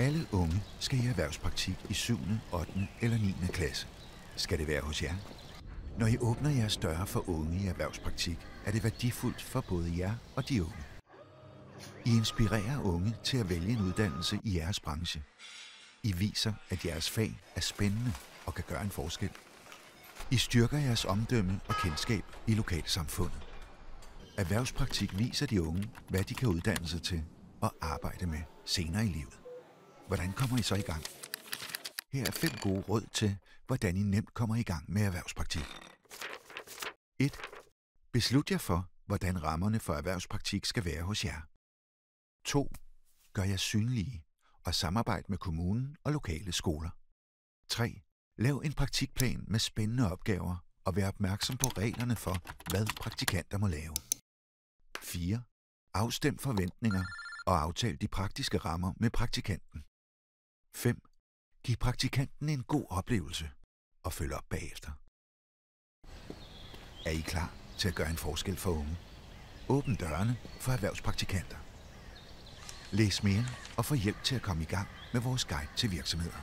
Alle unge skal i erhvervspraktik i 7., 8. eller 9. klasse. Skal det være hos jer? Når I åbner jeres døre for unge i erhvervspraktik, er det værdifuldt for både jer og de unge. I inspirerer unge til at vælge en uddannelse i jeres branche. I viser, at jeres fag er spændende og kan gøre en forskel. I styrker jeres omdømme og kendskab i lokalsamfundet. Erhvervspraktik viser de unge, hvad de kan uddanne sig til og arbejde med senere i livet. Hvordan kommer I så i gang? Her er 5 gode råd til, hvordan I nemt kommer i gang med erhvervspraktik. 1. Beslut jer for, hvordan rammerne for erhvervspraktik skal være hos jer. 2. Gør jer synlige og samarbejde med kommunen og lokale skoler. 3. Lav en praktikplan med spændende opgaver og vær opmærksom på reglerne for, hvad praktikanter må lave. 4. Afstem forventninger og aftal de praktiske rammer med praktikanten. 5. Giv praktikanten en god oplevelse og følg op bagefter. Er I klar til at gøre en forskel for unge? Åbn dørene for erhvervspraktikanter. Læs mere og få hjælp til at komme i gang med vores guide til virksomheder.